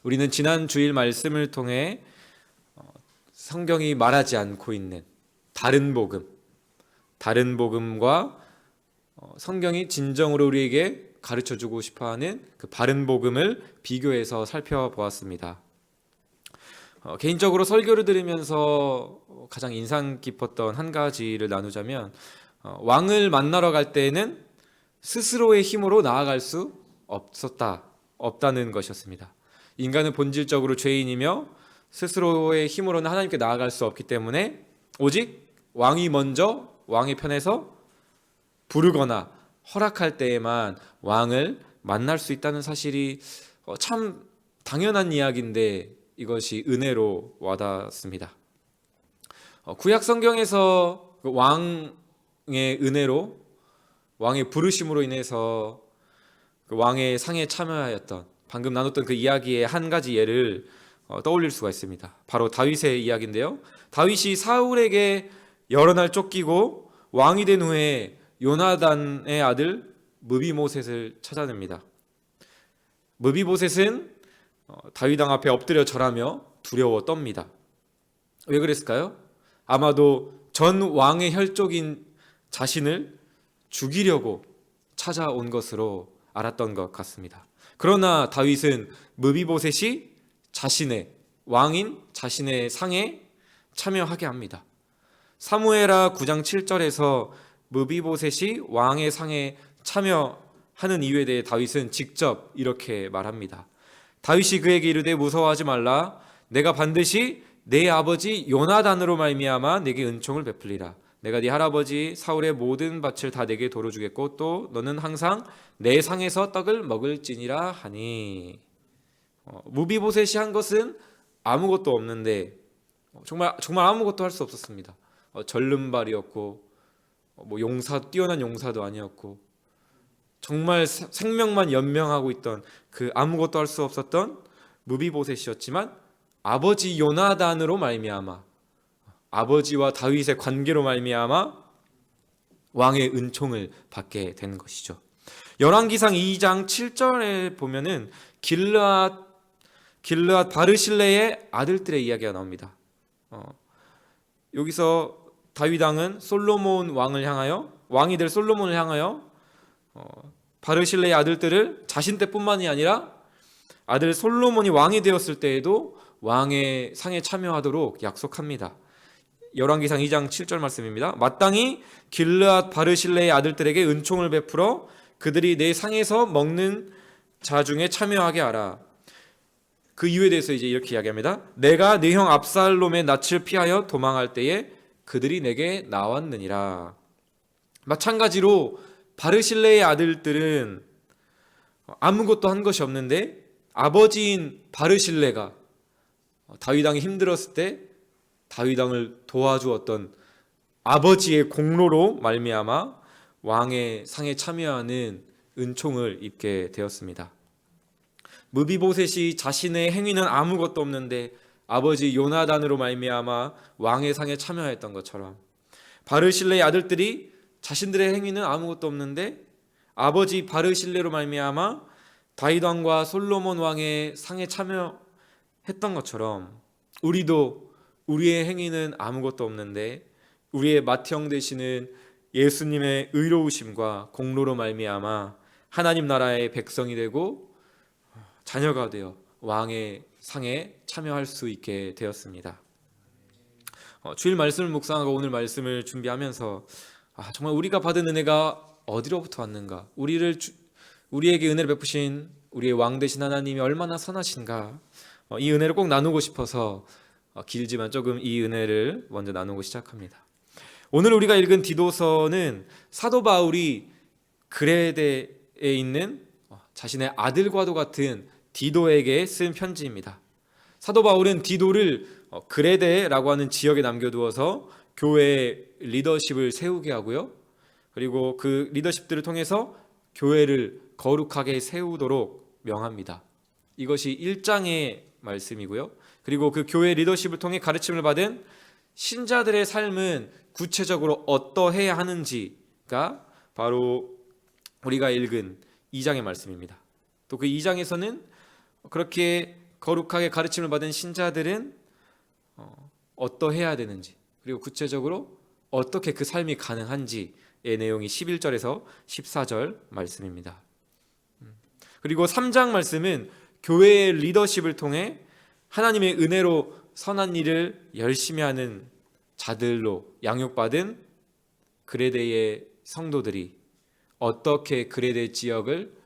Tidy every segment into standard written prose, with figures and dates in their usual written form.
우리는 지난 주일 말씀을 통해 성경이 말하지 않고 있는 다른 복음, 다른 복음과 성경이 진정으로 우리에게 가르쳐주고 싶어하는 그 바른 복음을 비교해서 살펴보았습니다. 개인적으로 설교를 들으면서 가장 인상 깊었던 한 가지를 나누자면, 왕을 만나러 갈 때에는 스스로의 힘으로 나아갈 수 없다는 것이었습니다. 인간은 본질적으로 죄인이며 스스로의 힘으로는 하나님께 나아갈 수 없기 때문에 오직 왕이 먼저 왕의 편에서 부르거나 허락할 때에만 왕을 만날 수 있다는 사실이 참 당연한 이야기인데 이것이 은혜로 와닿습니다. 구약 성경에서 왕의 은혜로, 왕의 부르심으로 인해서 그 왕의 상에 참여하였던, 방금 나눴던 그 이야기의 한 가지 예를 떠올릴 수가 있습니다. 바로 다윗의 이야기인데요. 다윗이 사울에게 여러 날 쫓기고 왕이 된 후에 요나단의 아들 무비보셋을 찾아냅니다. 무비보셋은 다윗 왕 앞에 엎드려 절하며 두려워 떱니다. 왜 그랬을까요? 아마도 전 왕의 혈족인 자신을 죽이려고 찾아온 것으로 알았던 것 같습니다. 그러나 다윗은 무비보셋이 왕인 자신의 상에 참여하게 합니다. 사무엘하 9장 7절에서 무비보셋이 왕의 상에 참여하는 이유에 대해 다윗은 직접 이렇게 말합니다. 다윗이 그에게 이르되 무서워하지 말라. 내가 반드시 내 아버지 요나단으로 말미암아 내게 은총을 베풀리라. 내가 네 할아버지 사울의 모든 밭을 다 내게 도로 주겠고 또 너는 항상 내 상에서 떡을 먹을지니라 하니. 무비보셋이 한 것은 아무것도 없는데 정말 아무것도 할 수 없었습니다. 절름발이었고 뛰어난 용사도 아니었고 정말 생명만 연명하고 있던 그 아무것도 할 수 없었던 무비보셋이었지만 아버지 요나단으로 말미암아, 아버지와 다윗의 관계로 말미암아 왕의 은총을 받게 된 것이죠. 열왕기상 2장 7절에 보면은 길르앗 바르실레의 아들들의 이야기가 나옵니다. 여기서 다윗 왕은 왕이 될 솔로몬을 향하여 바르실레의 아들들을 자신 때뿐만이 아니라 아들 솔로몬이 왕이 되었을 때에도 왕의 상에 참여하도록 약속합니다. 열왕기상 2장 7절 말씀입니다. 마땅히 길르앗 바르실레의 아들들에게 은총을 베풀어 그들이 내 상에서 먹는 자 중에 참여하게 하라. 그 이유에 대해서 이제 이렇게 이야기합니다. 내가 내 형 압살롬의 낯을 피하여 도망할 때에 그들이 내게 나왔느니라. 마찬가지로 바르실레의 아들들은 아무것도 한 것이 없는데 아버지인 바르실레가 다윗 왕이 힘들었을 때 다윗 왕을 도와주었던 아버지의 공로로 말미암아 왕의 상에 참여하는 은총을 입게 되었습니다. 무비보셋이 자신의 행위는 아무것도 없는데 아버지 요나단으로 말미암아 왕의 상에 참여했던 것처럼 바르실레의 아들들이 자신들의 행위는 아무것도 없는데 아버지 바르실레로 말미암아 다윗 왕과 솔로몬 왕의 상에 참여했던 것처럼 우리도 우리의 행위는 아무것도 없는데 우리의 맏형 되시는 예수님의 의로우심과 공로로 말미암아 하나님 나라의 백성이 되고 자녀가 되어 왕의 상에 참여할 수 있게 되었습니다. 주일 말씀을 묵상하고 오늘 말씀을 준비하면서 정말 우리가 받은 은혜가 어디로부터 왔는가, 우리에게 은혜를 베푸신 우리의 왕 되신 하나님이 얼마나 선하신가, 이 은혜를 꼭 나누고 싶어서 길지만 조금 이 은혜를 먼저 나누고 시작합니다. 오늘 우리가 읽은 디도서는 사도 바울이 그레데에 있는 자신의 아들과도 같은 디도에게 쓴 편지입니다. 사도 바울은 디도를 그레데라고 하는 지역에 남겨두어서 교회의 리더십을 세우게 하고요. 그리고 그 리더십들을 통해서 교회를 거룩하게 세우도록 명합니다. 이것이 1장의 말씀이고요. 그리고 그 교회 리더십을 통해 가르침을 받은 신자들의 삶은 구체적으로 어떠해야 하는지가 바로 우리가 읽은 2장의 말씀입니다. 또 그 2장에서는 그렇게 거룩하게 가르침을 받은 신자들은 어떠해야 되는지, 그리고 구체적으로 어떻게 그 삶이 가능한지의 내용이 11절에서 14절 말씀입니다. 그리고 3장 말씀은 교회의 리더십을 통해 하나님의 은혜로 선한 일을 열심히 하는 자들로 양육받은 그레데의 성도들이 어떻게 그레데 지역을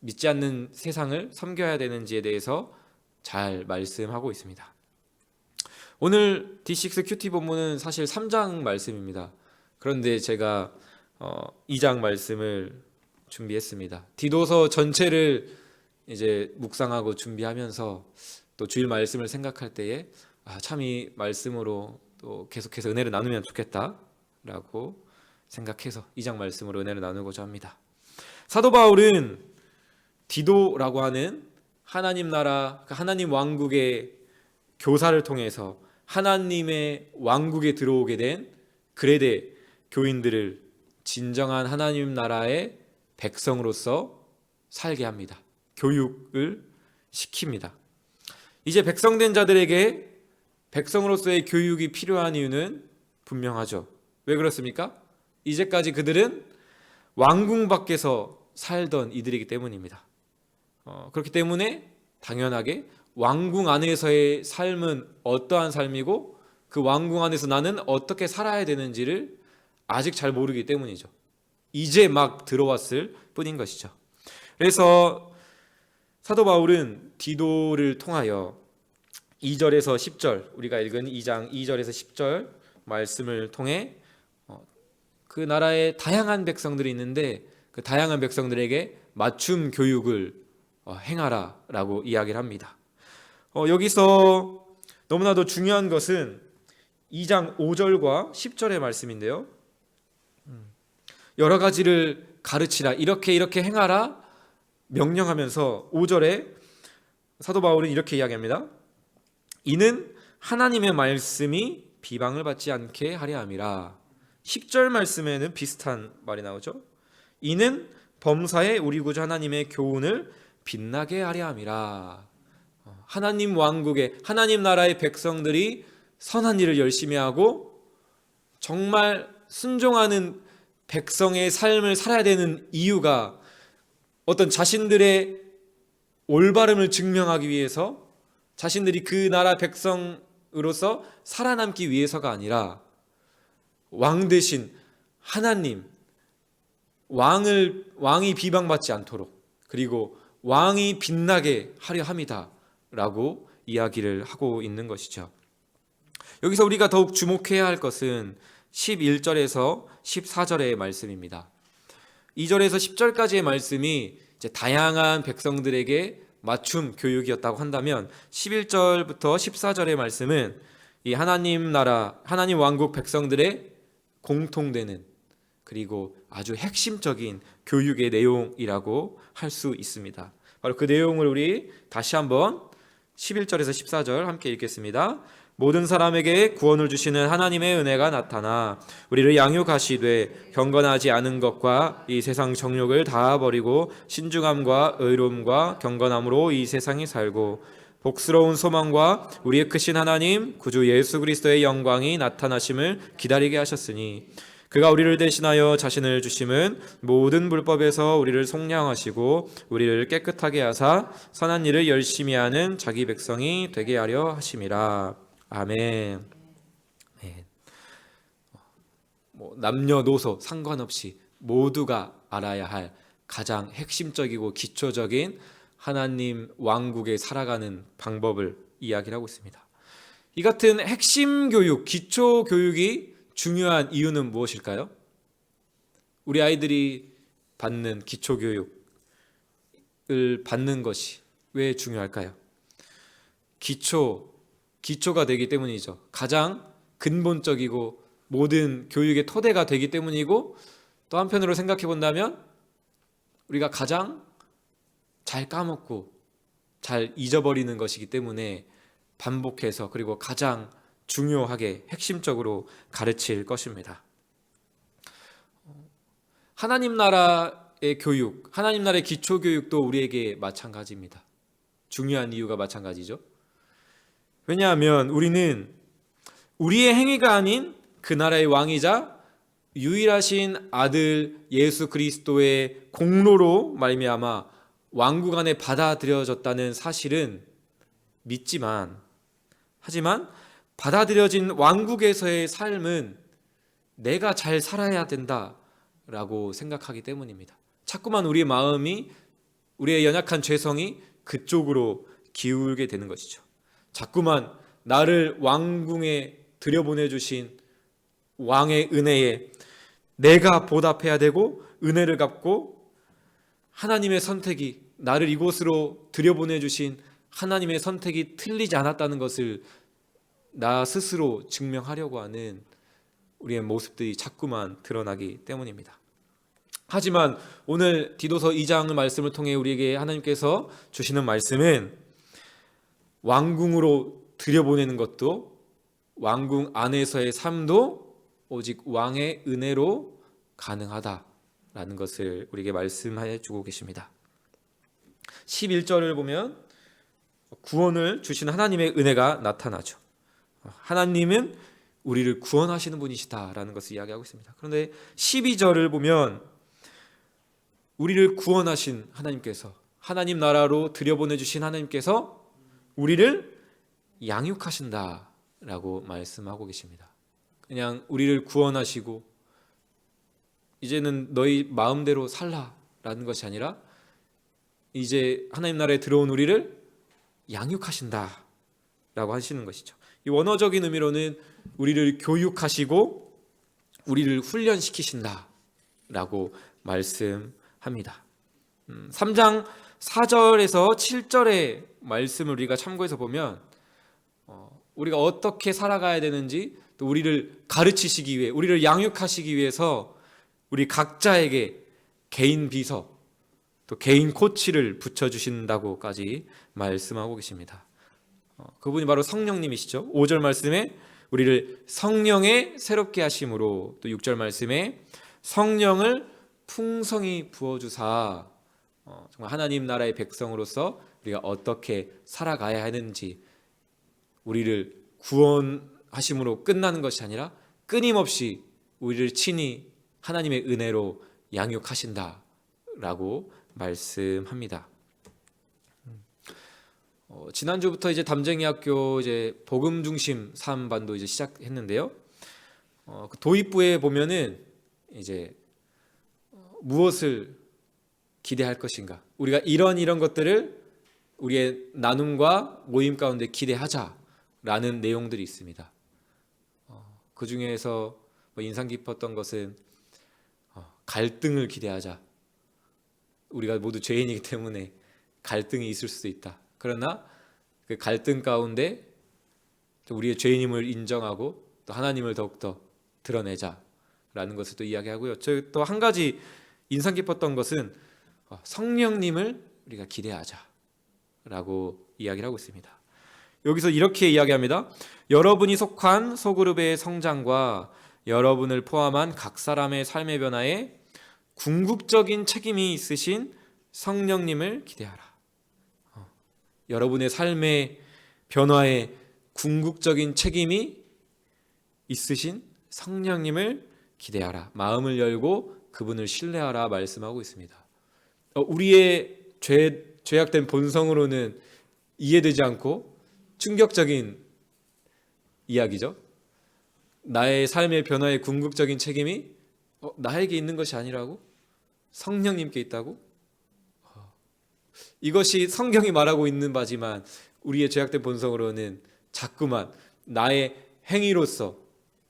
믿지 않는 세상을 섬겨야 되는지에 대해서 잘 말씀하고 있습니다. 오늘 D6QT 본문은 사실 3장 말씀입니다. 그런데 제가 2장 말씀을 준비했습니다. 디도서 전체를 이제 묵상하고 준비하면서 또 주일 말씀을 생각할 때에 참 이 말씀으로 또 계속해서 은혜를 나누면 좋겠다라고 생각해서 2장 말씀으로 은혜를 나누고자 합니다. 사도 바울은 디도라고 하는 하나님 나라, 하나님 왕국의 교사를 통해서 하나님의 왕국에 들어오게 된 그레데 교인들을 진정한 하나님 나라의 백성으로서 살게 합니다. 교육을 시킵니다. 이제 백성된 자들에게 백성으로서의 교육이 필요한 이유는 분명하죠. 왜 그렇습니까? 이제까지 그들은 왕궁 밖에서 살던 이들이기 때문입니다. 그렇기 때문에 당연하게 왕궁 안에서의 삶은 어떠한 삶이고 그 왕궁 안에서 나는 어떻게 살아야 되는지를 아직 잘 모르기 때문이죠. 이제 막 들어왔을 뿐인 것이죠. 그래서 사도 바울은 디도를 통하여 2절에서 10절, 우리가 읽은 2장 2절에서 10절 말씀을 통해 그 나라에 다양한 백성들이 있는데 그 다양한 백성들에게 맞춤 교육을 행하라라고 이야기를 합니다. 여기서 너무나도 중요한 것은 2장 5절과 10절의 말씀인데요. 여러 가지를 가르치라, 이렇게 행하라 명령하면서 5절에 사도 바울은 이렇게 이야기합니다. 이는 하나님의 말씀이 비방을 받지 않게 하려 함이라. 10절 말씀에는 비슷한 말이 나오죠. 이는 범사에 우리 구주 하나님의 교훈을 빛나게 하려 함이라. 하나님 왕국의, 하나님 나라의 백성들이 선한 일을 열심히 하고 정말 순종하는 백성의 삶을 살아야 되는 이유가 어떤 자신들의 올바름을 증명하기 위해서, 자신들이 그 나라 백성으로서 살아남기 위해서가 아니라 왕 대신 하나님, 왕이 비방받지 않도록, 그리고 왕이 빛나게 하려 함이다 라고 이야기를 하고 있는 것이죠. 여기서 우리가 더욱 주목해야 할 것은 11절에서 14절의 말씀입니다. 2절에서 10절까지의 말씀이 이제 다양한 백성들에게 맞춤 교육이었다고 한다면 11절부터 14절의 말씀은 이 하나님 나라, 하나님 왕국 백성들의 공통되는 그리고 아주 핵심적인 교육의 내용이라고 할 수 있습니다. 바로 그 내용을 우리 다시 한번 11절에서 14절 함께 읽겠습니다. 모든 사람에게 구원을 주시는 하나님의 은혜가 나타나 우리를 양육하시되 경건하지 않은 것과 이 세상 정욕을 다 버리고 신중함과 의로움과 경건함으로 이 세상에 살고 복스러운 소망과 우리의 크신 하나님 구주 예수 그리스도의 영광이 나타나심을 기다리게 하셨으니 그가 우리를 대신하여 자신을 주심은 모든 불법에서 우리를 속량하시고 우리를 깨끗하게 하사 선한 일을 열심히 하는 자기 백성이 되게 하려 하심이라. 아멘. 남녀노소 상관없이 모두가 알아야 할 가장 핵심적이고 기초적인 하나님 왕국에 살아가는 방법을 이야기를 하고 있습니다. 이 같은 핵심 교육, 기초 교육이 중요한 이유는 무엇일까요? 우리 아이들이 받는 기초 교육을 받는 것이 왜 중요할까요? 기초가 되기 때문이죠. 가장 근본적이고 모든 교육의 토대가 되기 때문이고, 또 한편으로 생각해 본다면 우리가 가장 잘 까먹고 잘 잊어버리는 것이기 때문에 반복해서, 그리고 가장 중요하게 핵심적으로 가르칠 것입니다. 하나님 나라의 교육, 하나님 나라의 기초 교육도 우리에게 마찬가지입니다. 중요한 이유가 마찬가지죠. 왜냐하면 우리는 우리의 행위가 아닌 그 나라의 왕이자 유일하신 아들 예수 그리스도의 공로로 말미암아 왕국 안에 받아들여졌다는 사실은 믿지만, 하지만 받아들여진 왕국에서의 삶은 내가 잘 살아야 된다라고 생각하기 때문입니다. 자꾸만 우리의 마음이, 우리의 연약한 죄성이 그쪽으로 기울게 되는 것이죠. 자꾸만 나를 왕궁에 들여보내주신 왕의 은혜에 내가 보답해야 되고, 은혜를 갚고 하나님의 선택이, 나를 이곳으로 들여보내주신 하나님의 선택이 틀리지 않았다는 것을 나 스스로 증명하려고 하는 우리의 모습들이 자꾸만 드러나기 때문입니다. 하지만 오늘 디도서 2장 말씀을 통해 우리에게 하나님께서 주시는 말씀은 왕궁으로 들여보내는 것도, 왕궁 안에서의 삶도 오직 왕의 은혜로 가능하다라는 것을 우리에게 말씀해 주고 계십니다. 11절을 보면 구원을 주시는 하나님의 은혜가 나타나죠. 하나님은 우리를 구원하시는 분이시다라는 것을 이야기하고 있습니다. 그런데 12절을 보면 우리를 구원하신 하나님께서, 하나님 나라로 들여보내주신 하나님께서 우리를 양육하신다라고 말씀하고 계십니다. 그냥 우리를 구원하시고 이제는 너희 마음대로 살라라는 것이 아니라 이제 하나님 나라에 들어온 우리를 양육하신다라고 하시는 것이죠. 이 원어적인 의미로는 우리를 교육하시고 우리를 훈련시키신다라고 말씀합니다. 3장 4절에서 7절의 말씀을 우리가 참고해서 보면 우리가 어떻게 살아가야 되는지, 또 우리를 가르치시기 위해, 우리를 양육하시기 위해서 우리 각자에게 개인 비서, 또 개인 코치를 붙여주신다고까지 말씀하고 계십니다. 그분이 바로 성령님이시죠. 5절 말씀에 우리를 성령에 새롭게 하심으로, 또 6절 말씀에 성령을 풍성히 부어주사 정말 하나님 나라의 백성으로서 우리가 어떻게 살아가야 하는지, 우리를 구원하심으로 끝나는 것이 아니라 끊임없이 우리를 친히 하나님의 은혜로 양육하신다라고 말씀합니다. 지난주부터 이제 담쟁이 학교 이제 복음 중심 3반도 이제 시작했는데요. 그 도입부에 보면은 이제 무엇을 기대할 것인가, 우리가 이런 것들을 우리의 나눔과 모임 가운데 기대하자라는 내용들이 있습니다. 그 중에서 인상 깊었던 것은 갈등을 기대하자. 우리가 모두 죄인이기 때문에 갈등이 있을 수도 있다. 그러나 그 갈등 가운데 우리의 죄인임을 인정하고 또 하나님을 더욱더 드러내자라는 것을 또 이야기하고요. 또 한 가지 인상 깊었던 것은 성령님을 우리가 기대하자라고 이야기를 하고 있습니다. 여기서 이렇게 이야기합니다. 여러분이 속한 소그룹의 성장과 여러분을 포함한 각 사람의 삶의 변화에 궁극적인 책임이 있으신 성령님을 기대하라. 여러분의 삶의 변화에 궁극적인 책임이 있으신 성령님을 기대하라. 마음을 열고 그분을 신뢰하라 말씀하고 있습니다. 우리의 죄악된 본성으로는 이해되지 않고 충격적인 이야기죠. 나의 삶의 변화에 궁극적인 책임이 나에게 있는 것이 아니라고? 성령님께 있다고? 이것이 성경이 말하고 있는 바지만 우리의 죄악된 본성으로는 자꾸만 나의 행위로서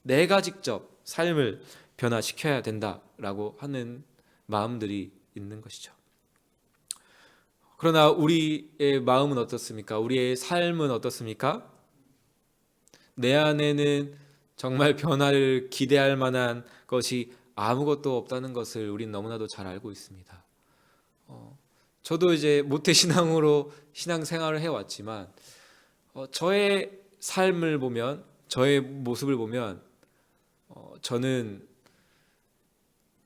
내가 직접 삶을 변화시켜야 된다라고 하는 마음들이 있는 것이죠. 그러나 우리의 마음은 어떻습니까? 우리의 삶은 어떻습니까? 내 안에는 정말 변화를 기대할 만한 것이 아무것도 없다는 것을 우리는 너무나도 잘 알고 있습니다. 저도 이제 모태신앙으로 신앙생활을 해왔지만 저의 삶을 보면, 저의 모습을 보면 저는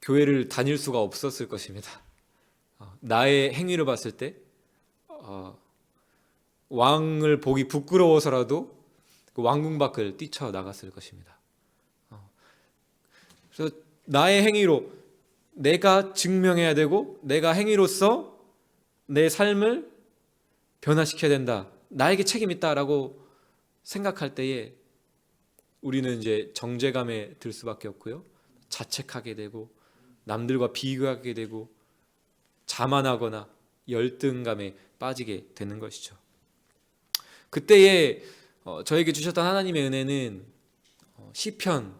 교회를 다닐 수가 없었을 것입니다. 나의 행위를 봤을 때 왕을 보기 부끄러워서라도 그 왕궁 밖을 뛰쳐나갔을 것입니다. 그래서 나의 행위로 내가 증명해야 되고 내가 행위로서 내 삶을 변화시켜야 된다. 나에게 책임 있다라고 생각할 때에 우리는 이제 정죄감에 들 수밖에 없고요. 자책하게 되고 남들과 비교하게 되고 자만하거나 열등감에 빠지게 되는 것이죠. 그때에 저에게 주셨던 하나님의 은혜는 시편,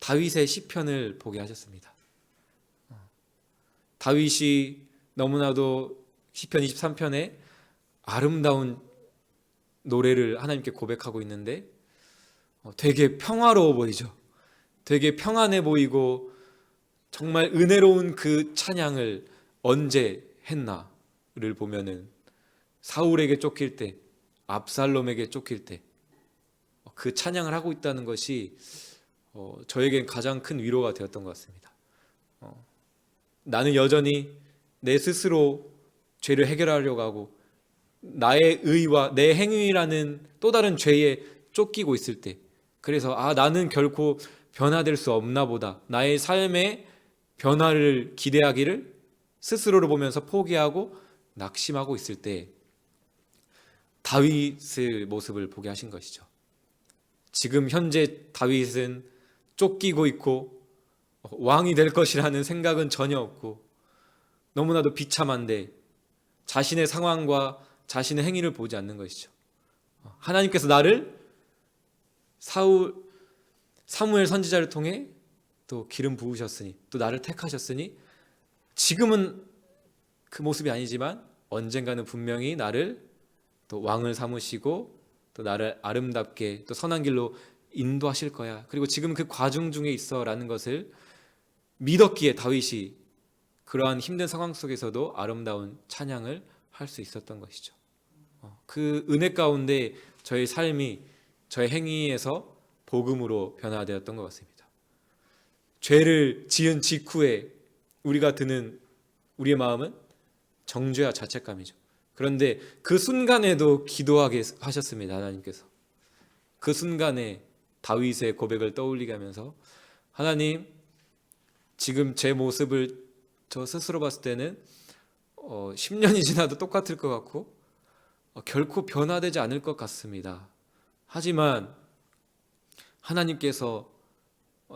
다윗의 시편을 보게 하셨습니다. 다윗이 너무나도 시편 23편에 아름다운 노래를 하나님께 고백하고 있는데 되게 평화로워 보이죠. 되게 평안해 보이고 정말 은혜로운 그 찬양을 언제 했나를 보면은 사울에게 쫓길 때, 압살롬에게 쫓길 때 그 찬양을 하고 있다는 것이 저에겐 가장 큰 위로가 되었던 것 같습니다. 나는 여전히 내 스스로 죄를 해결하려고 하고 나의 의와 내 행위라는 또 다른 죄에 쫓기고 있을 때, 그래서 나는 결코 변화될 수 없나 보다, 나의 삶에 변화를 기대하기를 스스로를 보면서 포기하고 낙심하고 있을 때 다윗의 모습을 보게 하신 것이죠. 지금 현재 다윗은 쫓기고 있고 왕이 될 것이라는 생각은 전혀 없고 너무나도 비참한데 자신의 상황과 자신의 행위를 보지 않는 것이죠. 하나님께서 나를 사무엘 선지자를 통해 또 기름 부으셨으니 또 나를 택하셨으니 지금은 그 모습이 아니지만 언젠가는 분명히 나를 또 왕을 삼으시고 또 나를 아름답게 또 선한 길로 인도하실 거야. 그리고 지금 그 과중 중에 있어라는 것을 믿었기에 다윗이 그러한 힘든 상황 속에서도 아름다운 찬양을 할 수 있었던 것이죠. 그 은혜 가운데 저의 삶이 저의 행위에서 복음으로 변화되었던 것 같습니다. 죄를 지은 직후에 우리가 드는 우리의 마음은 정죄와 자책감이죠. 그런데 그 순간에도 기도하게 하셨습니다. 하나님께서 그 순간에 다윗의 고백을 떠올리게 하면서 하나님, 지금 제 모습을 저 스스로 봤을 때는 10년이 지나도 똑같을 것 같고 결코 변화되지 않을 것 같습니다. 하지만 하나님께서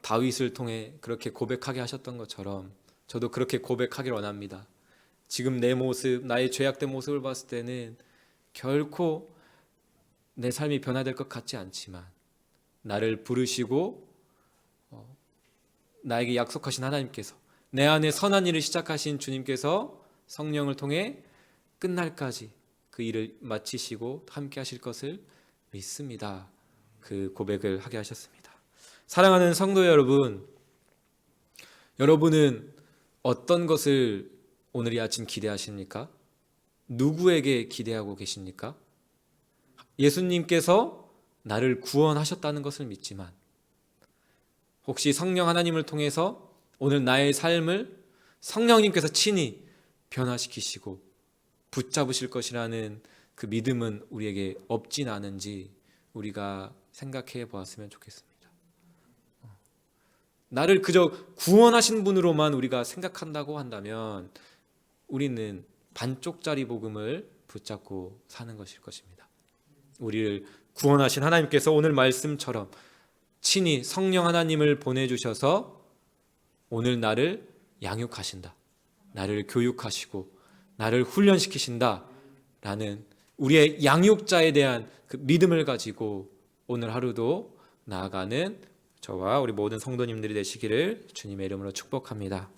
다윗을 통해 그렇게 고백하게 하셨던 것처럼 저도 그렇게 고백하길 원합니다. 지금 내 모습, 나의 죄악된 모습을 봤을 때는 결코 내 삶이 변화될 것 같지 않지만 나를 부르시고 나에게 약속하신 하나님께서, 내 안에 선한 일을 시작하신 주님께서 성령을 통해 끝날까지 그 일을 마치시고 함께 하실 것을 믿습니다. 그 고백을 하게 하셨습니다. 사랑하는 성도 여러분, 여러분은 어떤 것을 오늘 이 아침 기대하십니까? 누구에게 기대하고 계십니까? 예수님께서 나를 구원하셨다는 것을 믿지만 혹시 성령 하나님을 통해서 오늘 나의 삶을 성령님께서 친히 변화시키시고 붙잡으실 것이라는 그 믿음은 우리에게 없진 않은지 우리가 생각해 보았으면 좋겠습니다. 나를 그저 구원하신 분으로만 우리가 생각한다고 한다면 우리는 반쪽짜리 복음을 붙잡고 사는 것일 것입니다. 우리를 구원하신 하나님께서 오늘 말씀처럼 친히 성령 하나님을 보내주셔서 오늘 나를 양육하신다, 나를 교육하시고 나를 훈련시키신다 라는 우리의 양육자에 대한 그 믿음을 가지고 오늘 하루도 나아가는 저와 우리 모든 성도님들이 되시기를 주님의 이름으로 축복합니다.